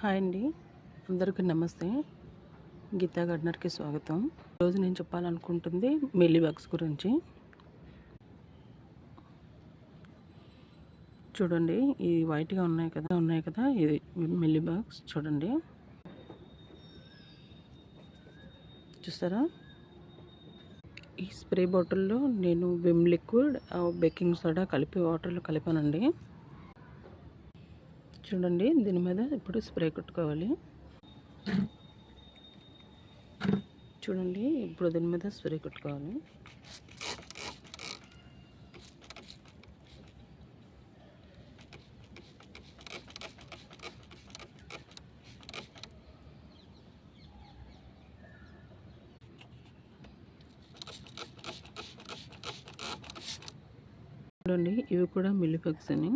Hi అండి, అందరికీ నమస్తే. గీతా గార్డెనర్కి స్వాగతం. ఈరోజు నేను చెప్పాలనుకుంటుంది మిల్లీ బగ్స్ గురించి. చూడండి, ఈ వైట్గా ఉన్నాయి కదా ఇది మిల్లీ బగ్స్. చూడండి, చూస్తారా? ఈ స్ప్రే బాటిల్లో నేను విమ్ లిక్విడ్ బేకింగ్ సోడా కలిపి వాటర్లో కలిపానండి. చూడండి, దీని మీద ఇప్పుడు స్ప్రే కొట్టుకోవాలి. చూడండి, ఇప్పుడు దీని మీద స్ప్రే కొట్టుకోవాలి. చూడండి, ఇవి కూడా మిల్లీ బగ్స్ అని.